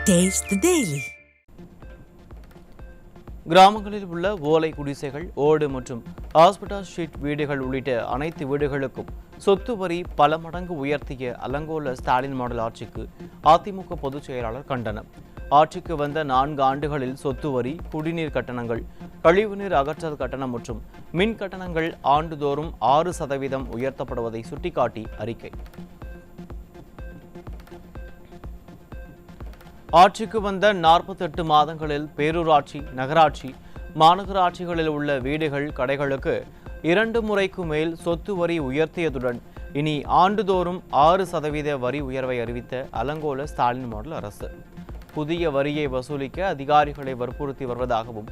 Taste the Daily. கிராமங்களில் உள்ள ஓலை குடிசைகள், ஓடு மற்றும் ஹாஸ்பிட்டல் ஷீட் வீடுகள் உள்ளிட்ட அனைத்து வீடுகளுக்கும் சொத்து வரி பல மடங்கு உயர்த்திய அலங்கோல ஸ்டாலின் மாடல் ஆட்சிக்கு அதிமுக பொதுச் செயலாளர் கண்டனம். ஆட்சிக்கு வந்த 4 ஆண்டுகளில் சொத்து வரி, குடிநீர் கட்டணங்கள், கழிவுநீர் அகற்றல் கட்டணம் மற்றும் மின் கட்டணங்கள் ஆண்டுதோறும் 6% உயர்த்தப்படுவதை சுட்டிக்காட்டி அறிக்கை. ஆட்சிக்கு வந்த 48 மாதங்களில் பேரூராட்சி, நகராட்சி, மாநகராட்சிகளில் உள்ள வீடுகள், கடைகளுக்கு 2 முறைக்கு மேல் சொத்து வரி உயர்த்தியதுடன் இனி ஆண்டுதோறும் 6% வரி உயர்வை அறிவித்த அலங்கோல ஸ்டாலின் மாடல் அரசு புதிய வரியை வசூலிக்க அதிகாரிகளை வற்புறுத்தி வருவதாகவும்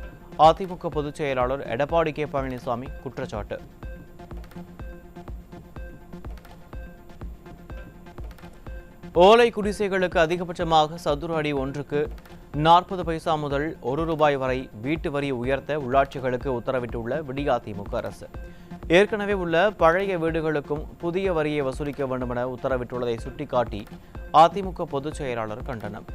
அதிமுக பொதுச் செயலாளர் எடப்பாடி கே பழனிசாமி குற்றச்சாட்டு. ஓலை குடிசைகளுக்கு அதிகபட்சமாக சதுர அடி ஒன்றுக்கு 40 பைசா முதல் ₹1 வரை வீட்டு வரி உயர்த்த உள்ளாட்சிகளுக்கு உத்தரவிட்டுள்ள விடியாதிமுக அரசு ஏற்கனவே உள்ள பழைய வீடுகளுக்கும் புதிய வரியை வசூலிக்க வேண்டும் என உத்தரவிட்டுள்ளதை சுட்டிக்காட்டி அதிமுக பொதுச் செயலாளர் கண்டனம்.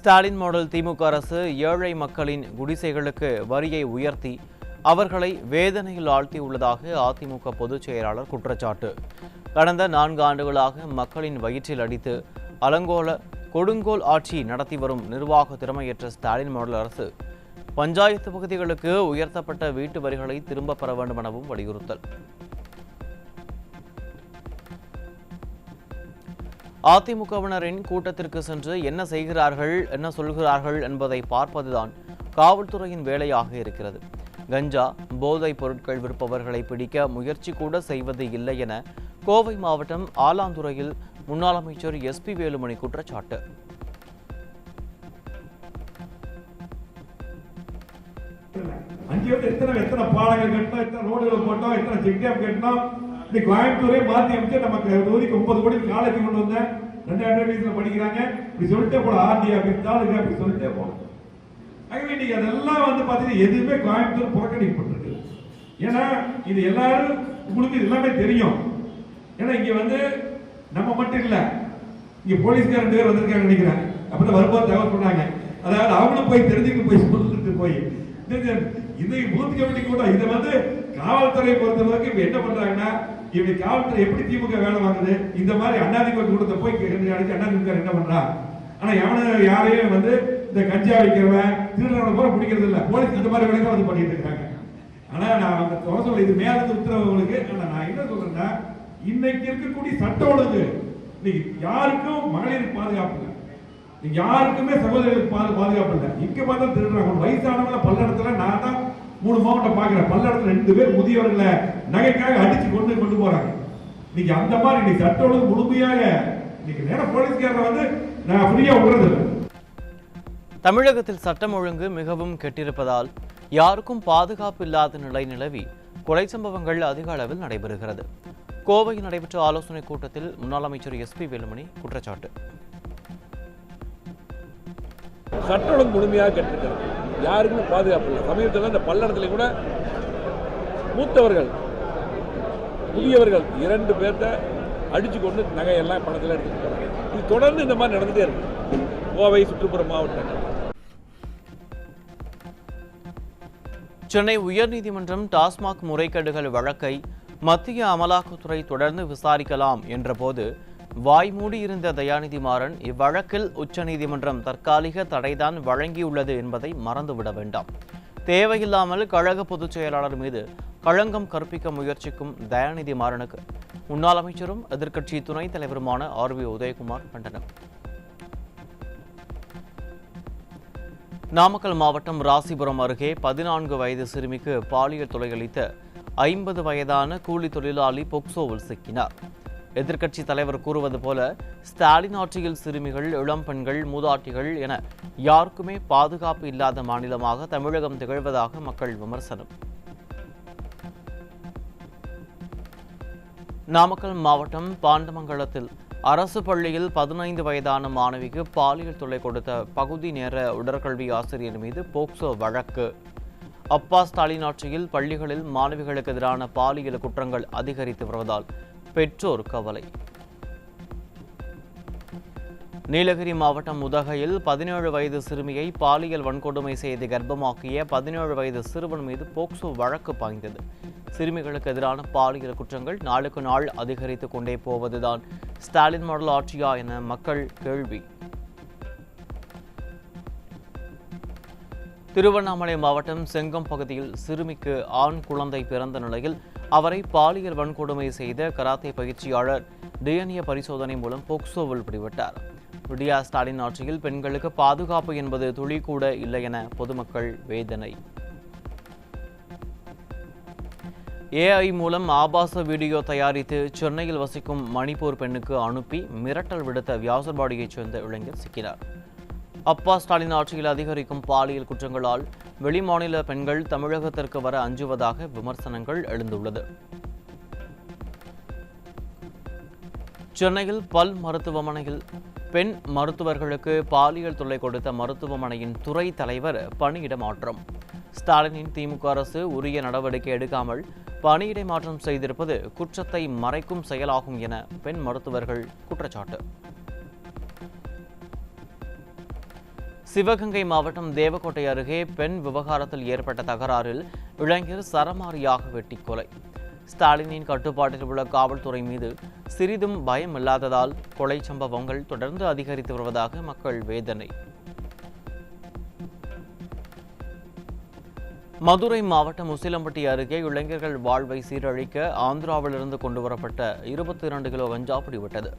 ஸ்டாலின் மாடல் திமுக அரசு ஏழை மக்களின் குடிசைகளுக்கு வரியை உயர்த்தி அவர்களை வேதனையில் ஆழ்த்தியுள்ளதாக அதிமுக பொதுச் செயலாளர் குற்றச்சாட்டு. கடந்த 4 ஆண்டுகளாக மக்களின் வயிற்றில் அடித்து அலங்கோல கொடுங்கோல் ஆட்சி நடத்தி வரும் நிர்வாக திறமையற்ற ஸ்டாலின் மாடல் அரசு பஞ்சாயத்து பகுதிகளுக்கு உயர்த்தப்பட்ட வீட்டு வரிகளை திரும்ப பெற வேண்டும் எனவும் வலியுறுத்தல். அதிமுகவினரின் கூட்டத்திற்கு சென்று என்ன செய்கிறார்கள், என்ன சொல்கிறார்கள் என்பதை பார்ப்பதுதான் காவல்துறையின் வேலையாக இருக்கிறது. கஞ்சா, போதைப் பொருட்கள் விற்பவர்களை பிடிக்க முயற்சி கூட செய்வது இல்லை என கோவை மாவட்டம் ஆலாந்துறையில் முன்னாள் அமைச்சர் SP வேலுமணி குற்றச்சாட்டு. எத்தனை பாலங்கள் கட்டணும், எத்தனை ரோடுகள் போட்டோம், எத்தனை செக் டேம் கட்டணும். இந்த கோயம்புத்தூரே மாத்தி அமைச்சு நமக்கு தொகுதிக்கு 9 கோடி காலேஜ் கொண்டு வந்தேன். 2 படிக்கிறாங்க. இப்படி சொல்லிட்டே போல ஆர்டி ஆபீஸ் தாலுகா அப்படி சொல்லிட்டே போகணும். இன்னைக்கு அதெல்லாம் வந்து பாத்தீங்கன்னா எதுவுமே கோயம்புத்தூர் புறக்கணிக்கப்பட்டிருக்கு. ஏன்னா இது எல்லாரும் உங்களுக்கு எல்லாமே தெரியும். ஏன்னா இங்க வந்து நம்ம மட்டும் இல்ல, இங்க போலீஸ்கார 2 பேர் வந்திருக்காங்க நினைக்கிறேன். அப்பதான் வரும்போது தகவல் சொன்னாங்க. அதாவது அவங்களும் போய் தெரிஞ்சுக்கிட்டு போய் சொல்லிட்டு போய் இந்த பூத் கமிட்டி கூட இதை வந்து காவல்துறையை பொறுத்தவரைக்கும் இப்ப என்ன பண்றாங்கன்னா, இப்படி காவல்துறை எப்படி திமுக வேலை வாங்குது, இந்த மாதிரி அதிமுக கூட்டத்தை போய் அதிமுக என்ன பண்றா. ஆனா யாரையும் வந்து இந்த கஞ்சா வைக்கிறவன் திருநெல்வேலி போல பிடிக்கிறது இல்லை. போலீஸ் இந்த மாதிரி வேலைகள் வந்து பண்ணிட்டு இருக்காங்க. ஆனா நான் அந்த சொல்ல இது மேலிருந்து உத்தரவுகளுக்கு நான் என்ன சொல்றேன்னா, இன்னைக்கு இருக்கக்கூடிய சட்ட ஒழுங்கு இன்னைக்கு யாருக்கும் மகளிருக்கு பாதுகாப்பு இல்லை, யாருக்குமே சகோதரர்களுக்கு பாதுகாப்பு இல்லை. இங்க பார்த்தா திருடுறாங்க. வயசானவங்கள பல்லடத்துல நான் தான் 3 மாவட்டம் பாக்குறேன். பல்லடத்துல 2 பேர் முதியவர்களை நகைக்காக அடிச்சு கொண்டு போறாங்க. இன்னைக்கு அந்த மாதிரி இன்னைக்கு சட்ட ஒழுங்கு முழுமையாக இன்னைக்கு நேரம் போலீஸ்காரரை வந்து நான் ஃப்ரீயா விடுறது இல்லை. தமிழகத்தில் சட்டம் ஒழுங்கு மிகவும் கெட்டிருப்பதால் யாருக்கும் பாதுகாப்பு இல்லாத நிலை நிலவி கொலை சம்பவங்கள் அதிக அளவில் நடைபெறுகிறது. கோவையில் நடைபெற்ற ஆலோசனைக் கூட்டத்தில் முன்னாள் அமைச்சர் SP வேலுமணி குற்றச்சாட்டு. சட்ட ஒழுங்கு முழுமையாக கெட்டிருக்கிறது, யாருக்குமே பாதுகாப்பு இல்லை. சமீபத்தில் இந்த பல்லடத்துல கூட மூத்தவர்கள் முதியவர்கள் 2 பேர்த்த அடிச்சு கொண்டு நகையெல்லாம் பணத்தில் எடுத்துட்டு போறாங்க. இது தொடர்ந்து இந்த மாதிரி நடந்துட்டே இருக்கு கோவை சுற்றுப்புற மாவட்டங்கள். சென்னை உயர்நீதிமன்றம் டாஸ்மாக் முறைகேடுகள் வழக்கை மத்திய அமலாக்கத்துறை தொடர்ந்து விசாரிக்கலாம் என்றபோது வாய்மூடி இருந்த தயாநிதி மாறன் இவ்வழக்கில் உச்சநீதிமன்றம் தற்காலிக தடைதான் வழங்கியுள்ளது என்பதை மறந்துவிட வேண்டாம். தேவையில்லாமல் கழக பொதுச் செயலாளர் மீது களங்கம் கற்பிக்க முயற்சிக்கும் தயாநிதி மாறனுக்கு முன்னாள் அமைச்சரும் எதிர்க்கட்சி துணைத் தலைவருமான RV உதயகுமார் கண்டனம். நாமக்கல் மாவட்டம் ராசிபுரம் அருகே 14 வயது சிறுமிக்கு பாலியல் தொல்லையளித்த 50 வயதான கூலி தொழிலாளி போக்சோவில் சிக்கினார். எதிர்க்கட்சி தலைவர் கூறுவது போல ஸ்டாலின் ஆட்சியில் சிறுமிகள், இளம் பெண்கள், மூதாட்டிகள் என யாருக்குமே பாதுகாப்பு இல்லாத மாநிலமாக தமிழகம் திகழ்வதாக மக்கள் விமர்சனம். நாமக்கல் மாவட்டம் பாண்டமங்கலத்தில் அரசு பள்ளியில் 15 வயதான மாணவிக்கு பாலியல் தொல்லை கொடுத்த பகுதி நேர உடற்கல்வி ஆசிரியர் மீது போக்சோ வழக்கு. அப்பா ஸ்டாலின் ஆட்சியில் பள்ளிகளில் மாணவிகளுக்கு எதிரான பாலியல் குற்றங்கள் அதிகரித்து வருவதால் பெற்றோர் கவலை. நீலகிரி மாவட்டம் உதகையில் 17 வயது சிறுமியை பாலியல் வன்கொடுமை செய்து கர்ப்பமாக்கிய 17 வயது சிறுவன் மீது போக்சோ வழக்கு பாய்ந்தது. சிறுமிகளுக்கு எதிரான பாலியல் குற்றங்கள் நாளுக்கு நாள் அதிகரித்துக் கொண்டே போவதுதான் ஸ்டாலின் மாடல் ஆட்சியா என மக்கள் கேள்வி. திருவண்ணாமலை மாவட்டம் செங்கம் பகுதியில் சிறுமிக்கு ஆண் குழந்தை பிறந்த நிலையில் அவரை பாலியல் வன்கொடுமை செய்த கராத்தே பயிற்சியாளர் டிஎன்ஏ பரிசோதனை மூலம் போக்சோவில் பிடிபட்டார். விடியா ஸ்டாலின் ஆட்சியில் பெண்களுக்கு பாதுகாப்பு என்பது துளி கூட இல்லை என பொதுமக்கள் வேதனை. ஏஐ மூலம் ஆபாச வீடியோ தயாரித்து சென்னையில் வசிக்கும் மணிப்பூர் பெண்ணுக்கு அனுப்பி மிரட்டல் விடுத்த வியாசர்பாடியைச் சேர்ந்த இளைஞர் சிக்கினார். அப்பா ஸ்டாலின் ஆட்சியில் அதிகரிக்கும் பாலியல் குற்றங்களால் வெளிமாநில பெண்கள் தமிழகத்திற்கு வர அஞ்சுவதாக விமர்சனங்கள் எழுந்துள்ளது. சென்னையில் பல் மருத்துவமனையில் பெண் மருத்துவர்களுக்கு பாலியல் தொல்லை கொடுத்த மருத்துவமனையின் துறை தலைவர் பணியிட மாற்றம். ஸ்டாலினின் திமுக அரசு உரிய நடவடிக்கை எடுக்காமல் பணியிடை மாற்றம் செய்திருப்பது குற்றத்தை மறைக்கும் செயலாகும் என பெண் மருத்துவர்கள் குற்றச்சாட்டு. சிவகங்கை மாவட்டம் தேவக்கோட்டை அருகே பெண் விவகாரத்தில் ஏற்பட்ட தகராறில் இளைஞர் சரமாரியாக வெட்டி கொலை. ஸ்டாலினின் கட்டுப்பாட்டில் உள்ள காவல்துறை மீது சிறிதும் பயம் இல்லாததால் கொலை சம்பவங்கள் தொடர்ந்து அதிகரித்து வருவதாக மக்கள் வேதனை. மதுரை மாவட்டம் உசிலம்பட்டி அருகே இளைஞர்கள் வாழ்வை சீரழிக்க ஆந்திராவிலிருந்து கொண்டுவரப்பட்ட 22 கிலோ கஞ்சா பிடிபட்டது.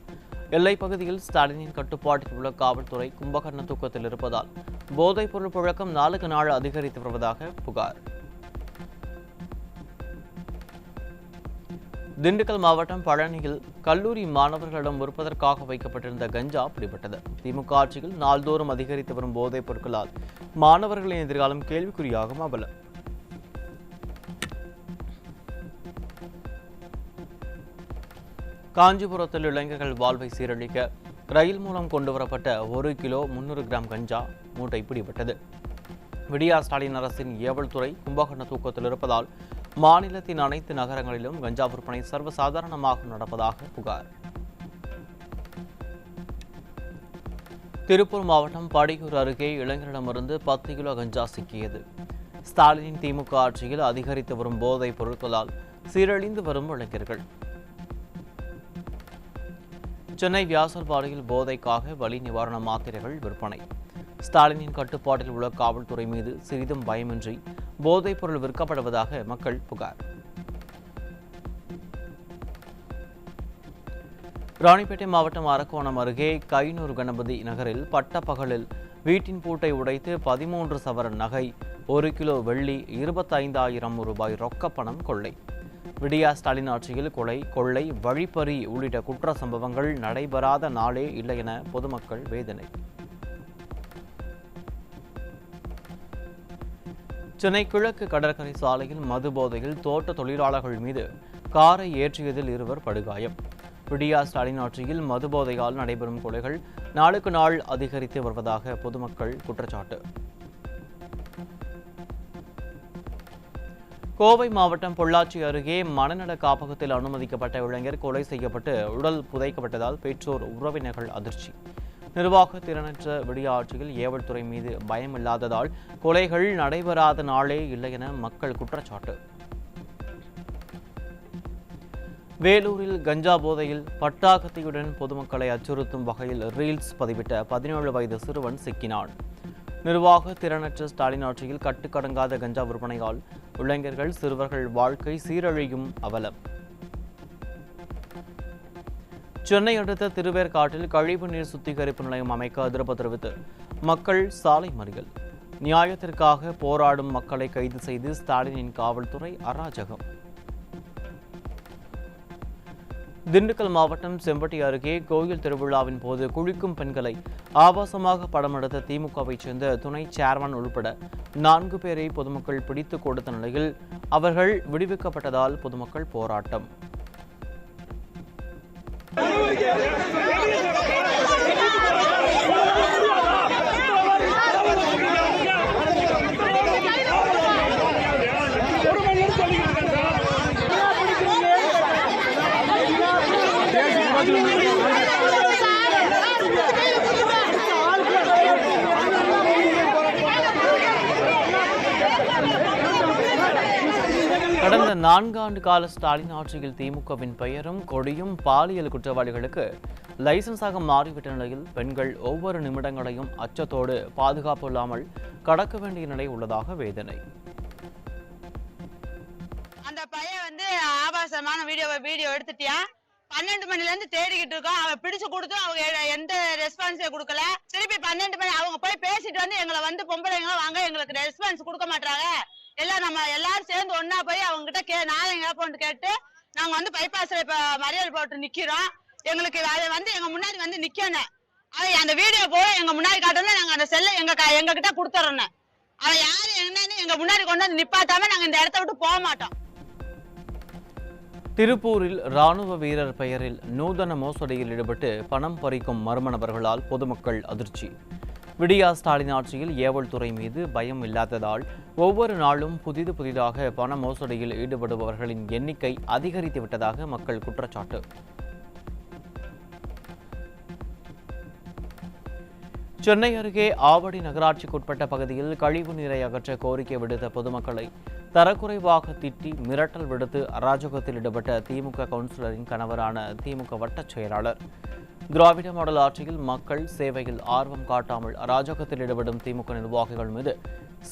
எல்லைப் பகுதியில் ஸ்டாலினின் கட்டுப்பாட்டில் உள்ள காவல்துறை கும்பகர்ண தூக்கத்தில் இருப்பதால் போதைப் பொருள் புழக்கம் நாளுக்கு நாள் அதிகரித்து வருவதாக புகார். திண்டுக்கல் மாவட்டம் பழனியில் கல்லூரி மாணவர்களிடம் விற்பதற்காக வைக்கப்பட்டிருந்த கஞ்சா பிடிபட்டது. திமுக ஆட்சியில் நாள்தோறும் அதிகரித்து வரும் போதைப் பொருட்களால் மாணவர்களின் எதிர்காலம் கேள்விக்குறியாகும் அவலம். காஞ்சிபுரத்தில் இளைஞர்கள் வாழ்வை சீரழிக்க ரயில் மூலம் கொண்டுவரப்பட்ட 1 கிலோ 300 கிராம் கஞ்சா மூட்டை பிடிபட்டது. விடியா ஸ்டாலின் அரசின் ஏவல் துறை கும்பகர்ண தூக்கத்தில் இருப்பதால் மாநிலத்தின் அனைத்து நகரங்களிலும் கஞ்சா விற்பனை சர்வசாதாரணமாக நடப்பதாக புகார். திருப்பூர் மாவட்டம் படியூர் அருகே இளைஞரிடமிருந்து 10 கிலோ கஞ்சா சிக்கியது. ஸ்டாலினின் திமுக ஆட்சியில் அதிகரித்து வரும் போதைப் பொருட்களால் சீரழிந்து வரும் இளைஞர்கள். சென்னை வியாசர்பாடியில் போதைக்காக வலி நிவாரண மாத்திரைகள் விற்பனை. ஸ்டாலினின் கட்டுப்பாட்டில் உள்ள காவல்துறை மீது சிறிதும் பயமின்றி போதைப் பொருள் விற்கப்படுவதாக மக்கள் புகார். ராணிப்பேட்டை மாவட்டம் அரக்கோணம் அருகே கைனூர் கணபதி நகரில் பட்டப்பகலில் வீட்டின் பூட்டை உடைத்து 13 சவரன் நகை, 1 கிலோ வெள்ளி, 25,000 ரூபாய் ரொக்கப்பணம் கொள்ளை. விடியா ஸ்டாலின் ஆட்சியில் கொலை, கொள்ளை, வழிப்பறி உள்ளிட்ட குற்ற சம்பவங்கள் நடைபெறாத நாளே இல்லை என பொதுமக்கள் வேதனை. சென்னை கிழக்கு கடற்கரை சாலையில் மது போதையில் தோட்ட தொழிலாளர்கள் மீது காரை ஏற்றியதில் 2 படுகாயம். விடியா ஸ்டாலின் ஆட்சியில் மது போதையால் நடைபெறும் கொலைகள் நாளுக்கு நாள் அதிகரித்து வருவதாக பொதுமக்கள் குற்றச்சாட்டு. கோவை மாவட்டம் பொள்ளாச்சி அருகே மனநல காப்பகத்தில் அனுமதிக்கப்பட்ட இளைஞர் கொலை செய்யப்பட்டு உடல் புதைக்கப்பட்டதால் பெற்றோர் உறவினர்கள் அதிர்ச்சி. நிர்வாக திறனற்ற விடியா ஆட்சியில் ஏவல் துறை மீது பயம் இல்லாததால் கொலைகள் நடைபெறாத நாளே இல்லை என மக்கள் குற்றச்சாட்டு. வேலூரில் கஞ்சா போதையில் பட்டாக்கத்தியுடன் பொதுமக்களை அச்சுறுத்தும் வகையில் ரீல்ஸ் பதிவிட்ட 17 வயது சிறுவன் சிக்கினான். நிர்வாக திறனற்ற ஸ்டாலின் ஆட்சியில் கட்டுக்கடங்காத கஞ்சா விற்பனையால் இளைஞர்கள் சிறுவர்கள் வாழ்க்கை சீரழியும் அவலம். சென்னை அடுத்த திருவேற்காட்டில் கழிவு நீர் சுத்திகரிப்பு நிலையம் அமைக்க எதிர்ப்பு தெரிவித்து மக்கள் சாலை மறியல். நியாயத்திற்காக போராடும் மக்களை கைது செய்து ஸ்டாலினின் காவல்துறை அராஜகம். திண்டுக்கல் மாவட்டம் செம்பட்டி அருகே கோயில் திருவிழாவின் போது குளிக்கும் பெண்களை ஆபாசமாக படம் எடுத்த திமுகவைச் சேர்ந்த துணை சேர்மன் உள்பட 4 பேரை பொதுமக்கள் பிடித்துக் கொடுத்த நிலையில் அவர்கள் விடுவிக்கப்பட்டதால் பொதுமக்கள் போராட்டம். கடந்த 4 ஆண்டு கால ஸ்டாலின் ஆட்சியில் திமுகவின் பெயரும் கொடியும் பாலியல் குற்றவாளிகளுக்கு லைசன்ஸாக மாறிவிட்ட நிலையில் பெண்கள் ஒவ்வொரு நிமிடங்களையும் அச்சத்தோடு பாதுகாப்பு இல்லாமல் கடக்க வேண்டிய நிலை உள்ளதாக வேதனை. அந்த பையன் ஆபாசமான வீடியோ எடுத்துட்டியா, 12 மணில இருந்து தேடிக்கிட்டு இருக்கோம். அவன் பிடிச்சு கொடுத்து அவங்க எந்த ரெஸ்பான்ஸே கொடுக்கல. திருப்பி 12 மணி அவங்க போய் பேசிட்டு எங்களை பொம்பளைங்க வாங்க எங்களுக்கு ரெஸ்பான்ஸ் கொடுக்க மாட்டாங்க. எல்லாம் நம்ம எல்லாரும் சேர்ந்து ஒன்னா போய் அவங்க கிட்ட நாளைங்க போட்டு கேட்டு நாங்க பைபாஸ்ல இப்ப மறியல் போட்டு நிக்கிறோம். எங்களுக்கு எங்க முன்னாடி நிக்கணும். அந்த வீடியோ போய் எங்க முன்னாடி காட்டணும். நாங்க அந்த செல்ல எங்க கிட்ட கொடுத்துறோம். அவன் யாரு என்னன்னு எங்க முன்னாடி கொண்டு நிப்பாட்டாம நாங்க இந்த இடத்த விட்டு போக மாட்டோம். திருப்பூரில் ராணுவ வீரர் பெயரில் நூதன மோசடியில் ஈடுபட்டு பணம் பறிக்கும் மர்ம நபர்களால் பொதுமக்கள் அதிர்ச்சி. விடியா ஸ்டாலின் ஆட்சியில் ஏவல் துறை மீது பயம் இல்லாததால் ஒவ்வொரு நாளும் புதிதாக பண மோசடியில் ஈடுபடுபவர்களின் எண்ணிக்கை அதிகரித்து விட்டதாக மக்கள் குற்றச்சாட்டு. சென்னை அருகே ஆவடி நகராட்சிக்குட்பட்ட பகுதியில் கழிவு நீரை அகற்ற கோரிக்கை விடுத்த பொதுமக்களை தரக்குறைவாக திட்டி மிரட்டல் விடுத்து அராஜகத்தில் ஈடுபட்ட திமுக கவுன்சிலரின் கணவரான திமுக வட்டச் செயலாளர். திராவிட மாடல் ஆட்சியில் மக்கள் சேவையில் ஆர்வம் காட்டாமல் அராஜகத்தில் ஈடுபடும் திமுக நிர்வாகிகள் மீது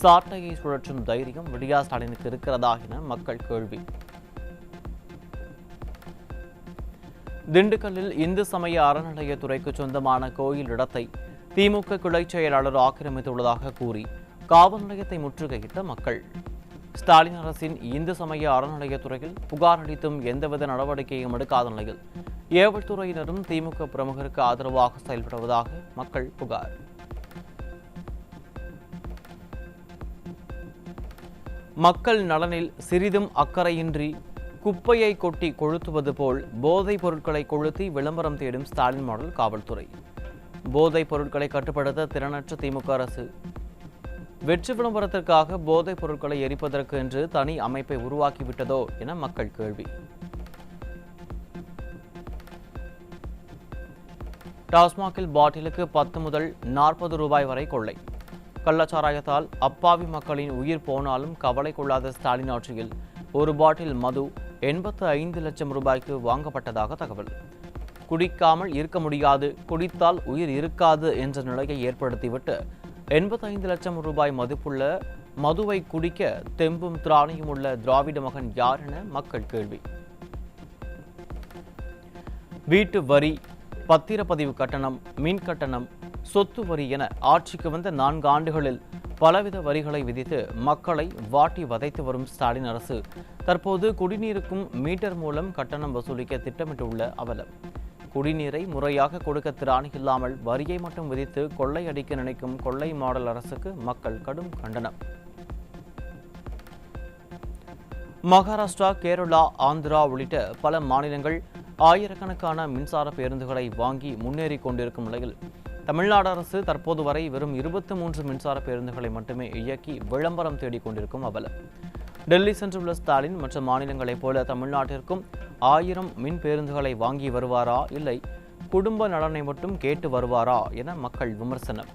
சாட்டையை சுழற்றும் தைரியம் விடியா ஸ்டாலினுக்கு இருக்கிறதா என மக்கள் கேள்வி. திண்டுக்கல்லில் இந்து சமய அறநிலையத்துறைக்கு சொந்தமான கோயில் இடத்தை திமுக கிளை செயலாளர் ஆக்கிரமித்துள்ளதாக கூறி காவல் நிலையத்தை முற்றுகையிட்ட மக்கள். ஸ்டாலின் அரசின் இந்து சமய அறநிலையத்துறையில் புகார் அளித்தும் எந்தவித நடவடிக்கையும் எடுக்காத நிலையில் ஏவல் துறையினரும் திமுக பிரமுகருக்கு ஆதரவாக செயல்படுவதாக மக்கள் புகார். மக்கள் நலனில் சிறிதும் அக்கறையின்றி குப்பையை கொட்டி கொளுத்துவது போல் போதைப் பொருட்களை கொளுத்தி விளம்பரம் தேடும் ஸ்டாலின் மாடல் காவல்துறை. போதைப் பொருட்களை கட்டுப்படுத்த திறனற்ற திமுக அரசு வெற்றி விளம்பரத்திற்காக போதைப் பொருட்களை எரிப்பதற்கு என்று தனி அமைப்பை உருவாக்கிவிட்டதோ என மக்கள் கேள்வி. டாஸ்மாகில் பாட்டிலுக்கு 10 முதல் 40 ரூபாய் வரை கொள்ளை. கள்ளச்சாராயத்தால் அப்பாவி மக்களின் உயிர் போனாலும் கவலை கொள்ளாத ஸ்டாலின் ஆட்சியில் ஒரு பாட்டில் மது 85 லட்சம் ரூபாய்க்கு வாங்கப்பட்டதாக தகவல். குடிக்காமல் இருக்க முடியாது, குடித்தால் உயிர் இருக்காது என்ற நிலையை ஏற்படுத்திவிட்டு 85 லட்சம் ரூபாய் மதிப்புள்ள மதுவை குடிக்க தெம்பும் திராணியும் உள்ள திராவிட மகன் யார் என மக்கள் கேள்வி. வீட்டு வரி, பத்திரப்பதிவு கட்டணம், மின் கட்டணம், சொத்து வரி என ஆட்சிக்கு வந்த 4 ஆண்டுகளில் பலவித வரிகளை விதித்து மக்களை வாட்டி வதைத்து வரும் ஸ்டாலின் அரசு தற்போது குடிநீருக்கும் மீட்டர் மூலம் கட்டணம் வசூலிக்க திட்டமிட்டுள்ள அவலம். குடிநீரை முறையாக கொடுக்க திராணி இல்லாமல் வரியை மட்டும் விதித்து கொள்ளையடிக்க நினைக்கும் கொள்ளை மாடல் அரசுக்கு மக்கள் கடும் கண்டனம். மகாராஷ்டிரா, கேரளா, ஆந்திரா உள்ளிட்ட பல மாநிலங்கள் ஆயிரக்கணக்கான மின்சார பேருந்துகளை வாங்கி முன்னேறி கொண்டிருக்கும் நிலையில் தமிழ்நாடு அரசு தற்போது வரை வெறும் 23 மின்சார பேருந்துகளை மட்டுமே இயக்கி விளம்பரம் தேடிக் கொண்டிருக்கும் அவலம். டெல்லி சென்றுள்ள ஸ்டாலின் மற்ற மாநிலங்களைப் போல தமிழ்நாட்டிற்கும் 1000 மின் பேருந்துகளை வாங்கி வருவாரா, இல்லை குடும்ப நலனை மட்டும் கேட்டு வருவாரா என மக்கள் விமர்சனம்.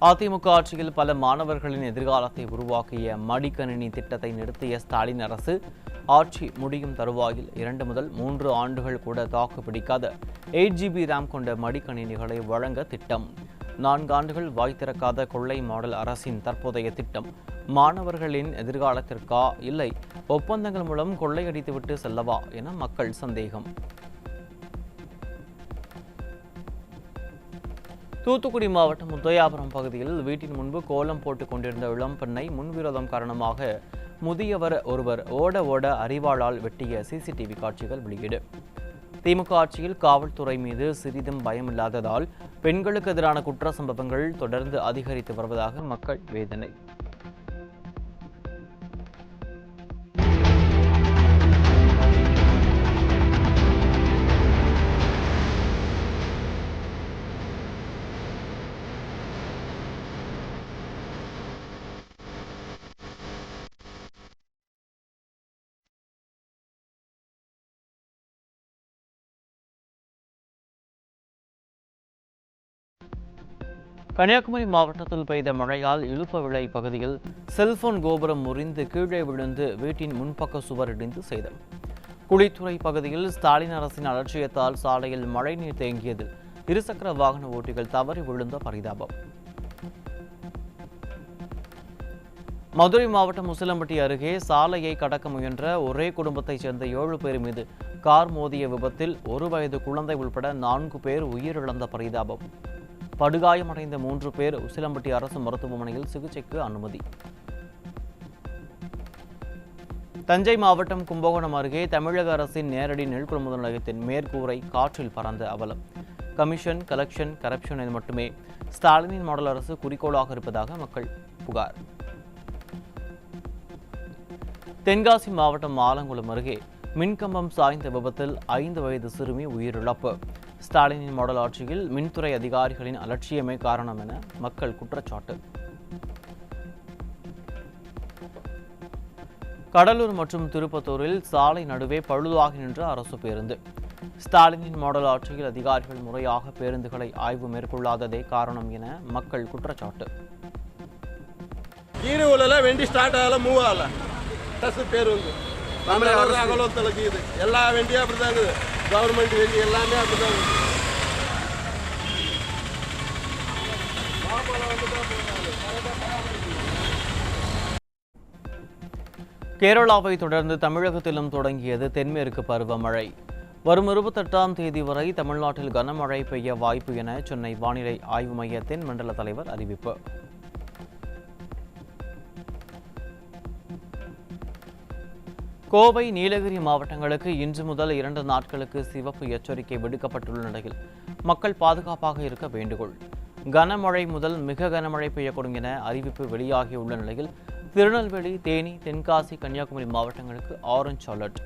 அதிமுக ஆட்சியில் பல மாணவர்களின் எதிர்காலத்தை உருவாக்கிய மடிக்கணினி திட்டத்தை நிறுத்திய ஸ்டாலின் அரசு ஆட்சி முடியும் தருவாயில் 2 முதல் 3 ஆண்டுகள் கூட தாக்கு பிடிக்காத 8GB RAM கொண்ட மடிக்கணினிகளை வழங்க திட்டம். 4 ஆண்டுகள் வாய் திறக்காத கொள்ளை மாடல் அரசின் தற்போதைய திட்டம் மாணவர்களின் எதிர்காலத்திற்கா, இல்லை ஒப்பந்தங்கள் மூலம் கொள்ளையடித்துவிட்டு செல்லவா என மக்கள் சந்தேகம். தூத்துக்குடி மாவட்டம் முத்தையாபுரம் பகுதியில் வீட்டின் முன்பு கோலம் போட்டுக் கொண்டிருந்த இளம் பெண்ணை முன்விரோதம் காரணமாக முதியவர் ஒருவர் ஓட அரிவாளால் வெட்டிய CCTV காட்சிகள் வெளியீடு. திமுக ஆட்சியில் காவல்துறை மீது சிறிதும் பயமில்லாததால் பெண்களுக்கு எதிரான குற்ற சம்பவங்கள் தொடர்ந்து அதிகரித்து வருவதாக மக்கள் வேதனை. கன்னியாகுமரி மாவட்டத்தில் பெய்த மழையால் இழுப்பவிளை பகுதியில் செல்போன் கோபுரம் முறிந்து கீழே விழுந்து வீட்டின் முன்பக்க சுவர் இடிந்து சேதம். குளித்துறை பகுதியில் ஸ்டாலின் அரசின் அலட்சியத்தால் சாலையில் மழைநீர் தேங்கியதில் இருசக்கர வாகன ஓட்டிகள் தவறி விழுந்த பரிதாபம். மதுரை மாவட்டம் உசிலம்பட்டி அருகே சாலையை கடக்க முயன்ற ஒரே குடும்பத்தைச் சேர்ந்த 7 பேர் மீது கார் மோதிய விபத்தில் 1 வயது குழந்தை உள்பட 4 பேர் உயிரிழந்த பரிதாபம். படுகாயமடைந்த 3 பேர் உசிலம்பட்டி அரசு மருத்துவமனையில் சிகிச்சைக்கு அனுமதி. தஞ்சை மாவட்டம் கும்பகோணம் அருகே தமிழக அரசின் நேரடி நெல் கொள்முதல் நிலையத்தின் மேற்கூரை காற்றில் பறந்த அவலம். கமிஷன், கலெக்ஷன், கரப்ஷன் என மட்டுமே ஸ்டாலினின் மாடல் அரசு குறிக்கோளாக இருப்பதாக மக்கள் புகார். தென்காசி மாவட்டம் ஆலங்குளம் அருகே மின்கம்பம் சாய்ந்த விபத்தில் 5 வயது சிறுமி உயிரிழப்பு. ஸ்டாலினின் மாடல் ஆட்சியில் மின்துறை அதிகாரிகளின் அலட்சியமே காரணம் என மக்கள் குற்றச்சாட்டு. கடலூர் மற்றும் திருப்பத்தூரில் சாலை நடுவே பழுதாகி நின்ற அரசு பேருந்து. ஸ்டாலினின் மாடல் ஆட்சியில் அதிகாரிகள் முறையாக பேருந்துகளை ஆய்வு மேற்கொள்ளாததே காரணம் என மக்கள் குற்றச்சாட்டு. வண்டி ஸ்டார்ட் ஆகல, மூவ் ஆகல. அரசு பேருந்து அகலோத்தலுக்கு இது எல்லா வண்டியும் அப்படிதாங்க. கவர்மெண்ட் வண்டி எல்லாமே அப்படிதான். கேரளாவை தொடர்ந்து தமிழகத்திலும் தொடங்கியது தென்மேற்கு பருவமழை. வரும் 28ஆம் தேதி வரை தமிழ்நாட்டில் கனமழை பெய்ய வாய்ப்பு என சென்னை வானிலை ஆய்வு மையத்தின் மண்டல தலைவர் அறிவிப்பு. கோவை, நீலகிரி மாவட்டங்களுக்கு இன்று முதல் 2 நாட்களுக்கு சிவப்பு எச்சரிக்கை விடுக்கப்பட்டுள்ள நிலையில் மக்கள் பாதுகாப்பாக இருக்க வேண்டுகோள். கனமழை முதல் மிக கனமழை பெய்யக்கூடும் என அறிவிப்பு வெளியாகியுள்ள நிலையில் திருநெல்வேலி, தேனி, தென்காசி, கன்னியாகுமரி மாவட்டங்களுக்கு ஆரஞ்ச் அலர்ட்.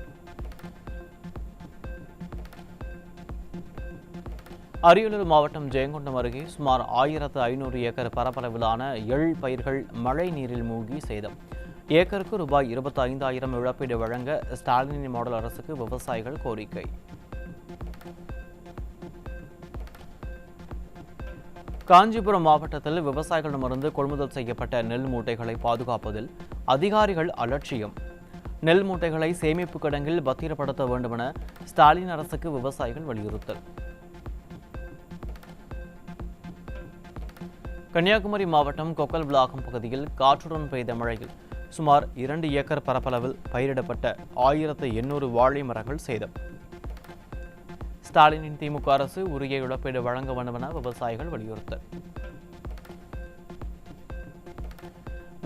அரியலூர் மாவட்டம் ஜெயங்கொண்டம் அருகே சுமார் 1500 ஏக்கர் பரப்பளவிலான எள் பயிர்கள் மழை நீரில் மூழ்கி சேதம். ஏக்கருக்கு ரூபாய் 25,000 இழப்பீடு வழங்க ஸ்டாலின் மாடல் அரசுக்கு விவசாயிகள் கோரிக்கை. காஞ்சிபுரம் மாவட்டத்தில் விவசாயிகளிடமிருந்து கொள்முதல் செய்யப்பட்ட நெல் மூட்டைகளை பாதுகாப்பதில் அதிகாரிகள் அலட்சியம். நெல் மூட்டைகளை சேமிப்பு கிடங்கில் பத்திரப்படுத்த வேண்டும் என ஸ்டாலின் அரசுக்கு விவசாயிகள் வலியுறுத்தல். கன்னியாகுமரி மாவட்டம் கொக்கல் விளாகம் பகுதியில் காற்றுடன் பெய்த மழையில் சுமார் 2 ஏக்கர் பரப்பளவில் பயிரிடப்பட்ட 1800 வாழை மரங்கள் சேதம். ஸ்டாலினின் திமுக அரசு உரிய இழப்பீடு வழங்க வேண்டும் என விவசாயிகள் வலியுறுத்தல்.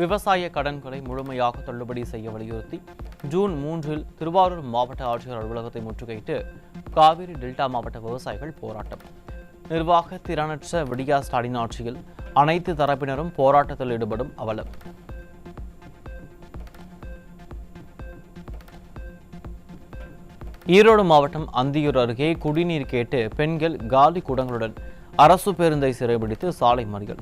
விவசாய கடன்களை முழுமையாக தள்ளுபடி செய்ய வலியுறுத்தி ஜூன் 3 திருவாரூர் மாவட்ட ஆட்சியர் அலுவலகத்தை முற்றுகையிட்டு காவிரி டெல்டா மாவட்ட விவசாயிகள் போராட்டம். நிர்வாக திறனற்ற விடியா ஸ்டாலின் ஆட்சியில் அனைத்து தரப்பினரும் போராட்டத்தில் ஈடுபடும் அவலம். ஈரோடு மாவட்டம் அந்தியூர் அருகே குடிநீர் கேட்டு பெண்கள் காலி குடங்களுடன் அரசு பேருந்தை சிறைபிடித்து சாலை மறியல்.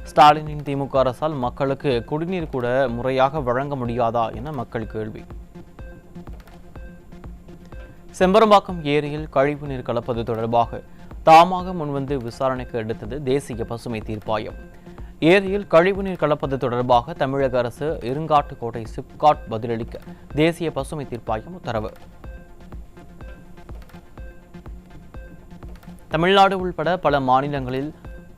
ஸ்டாலினின் திமுக அரசால் மக்களுக்கு குடிநீர் கூட முறையாக வழங்க முடியாதா என மக்கள் கேள்வி. செம்பரம்பாக்கம் ஏரியில் கழிவுநீர் கலப்பது தொடர்பாக தாமாக முன்வந்து விசாரணைக்கு எடுத்தது தேசிய பசுமை தீர்ப்பாயம். ஏரியில் கழிவுநீர் கலப்பது தொடர்பாக தமிழக அரசு இருங்காட்டுக்கோட்டை சிப்காட் பதிலளிக்க தேசிய பசுமை தீர்ப்பாயம் உத்தரவு. தமிழ்நாடு உள்பட பல மாநிலங்களில்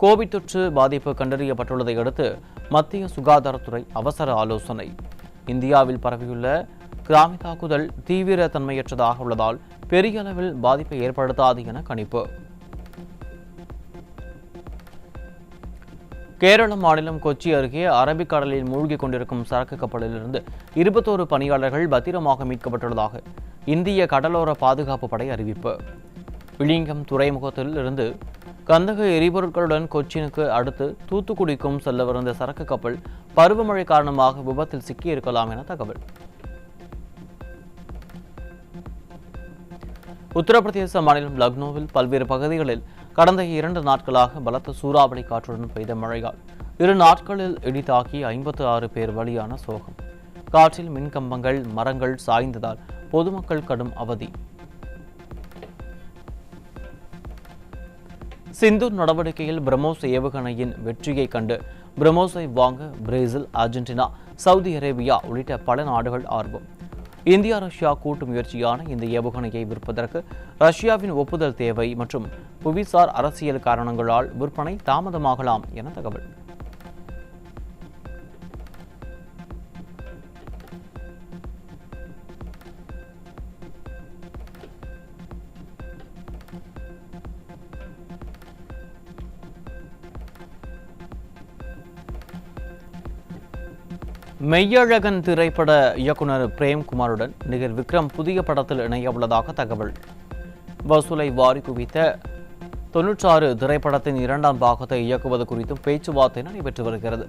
கோவிட் தொற்று பாதிப்பு கண்டறியப்பட்டுள்ளதை அடுத்து மத்திய சுகாதாரத்துறை அவசர ஆலோசனை. இந்தியாவில் பரவியுள்ள கிராமி தாக்குதல் தீவிர தன்மையற்றதாக உள்ளதால் பெரிய அளவில் பாதிப்பை ஏற்படுத்தாது என கணிப்பு. கேரள மாநிலம் கொச்சி அருகே அரபிக்கடலில் மூழ்கிக் கொண்டிருக்கும் சரக்கு கப்பலிலிருந்து 21 பணியாளர்கள் பத்திரமாக மீட்கப்பட்டுள்ளதாக இந்திய கடலோர பாதுகாப்பு படை அறிவிப்பு. விழிங்கம் துறைமுகத்தில் இருந்து கந்தக எரிபொருட்களுடன் கொச்சினுக்கு அடுத்து தூத்துக்குடிக்கும் செல்லவிருந்த சரக்கு கப்பல் பருவமழை காரணமாக விபத்தில் சிக்கியிருக்கலாம் என தகவல். உத்தரப்பிரதேச மாநிலம் லக்னோவில் பல்வேறு பகுதிகளில் கடந்த 2 நாட்களாக பலத்த சூறாவளி காற்றுடன் பெய்த மழையால் 2 நாட்களில் இடி தாக்கி 56 பேர் பலியான சோகம். காற்றில் மின்கம்பங்கள், மரங்கள் சாய்ந்ததால் பொதுமக்கள் கடும் அவதி. சிந்தூர் நடவடிக்கையில் பிரம்மோஸ் ஏவுகணையின் வெற்றியை கண்டு பிரம்மோஸை வாங்க பிரேசில், அர்ஜென்டினா, சவுதி அரேபியா உள்ளிட்ட பல நாடுகள் ஆர்வம். இந்தியா ரஷ்யா கூட்டு முயற்சியான இந்த ஏவுகணையை விற்பதற்கு ரஷ்யாவின் ஒப்புதல் தேவை மற்றும் புவிசார் அரசியல் காரணங்களால் விற்பனை தாமதமாகலாம் என தகவல். மெய்யழகன் திரைப்பட இயக்குனர் பிரேம்குமாருடன் நடிகர் விக்ரம் புதிய படத்தில் இணைய உள்ளதாக தகவல். வசூலை வாரி குவித்த 96 திரைப்படத்தின் 2ஆம் பாகத்தை இயக்குவது குறித்தும் பேச்சுவார்த்தை நடைபெற்று வருகிறது.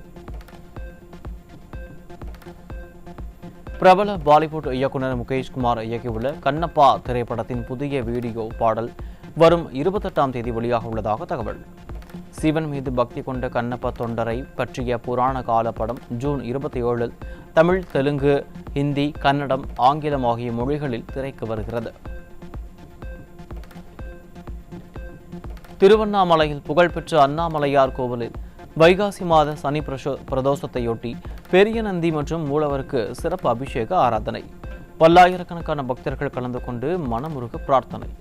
பிரபல பாலிவுட் இயக்குனர் முகேஷ்குமார் இயக்கியுள்ள கண்ணப்பா திரைப்படத்தின் புதிய வீடியோ பாடல் வரும் 28ஆம் தேதி வெளியாக உள்ளதாக தகவல். சிவன் மீது பக்தி கொண்ட கண்ணப்ப தொண்டரை பற்றிய புராண கால படம் ஜூன் 27 தமிழ், தெலுங்கு, ஹிந்தி, கன்னடம், ஆங்கிலம் ஆகிய மொழிகளில் திரைக்கு வருகிறது. திருவண்ணாமலையில் புகழ்பெற்ற அண்ணாமலையார் கோவிலில் வைகாசி மாத சனி பிரதோஷத்தையொட்டி பெரிய நந்தி மற்றும் மூலவருக்கு சிறப்பு அபிஷேக ஆராதனை. பல்லாயிரக்கணக்கான பக்தர்கள் கலந்து கொண்டு மனமுருக பிரார்த்தனை.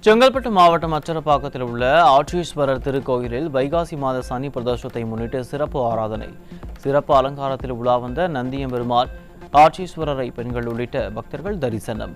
செங்கல்பட்டு மாவட்டம் அச்சரப்பாக்கத்தில் உள்ள ஆட்சீஸ்வரர் திருக்கோயிலில் வைகாசி மாத சனி பிரதோஷத்தை முன்னிட்டு சிறப்பு ஆராதனை. சிறப்பு அலங்காரத்தில் உலா வந்த நந்தியம்பெருமாள், ஆட்சீஸ்வரரை பெண்கள் உள்ளிட்ட பக்தர்கள் தரிசனம்.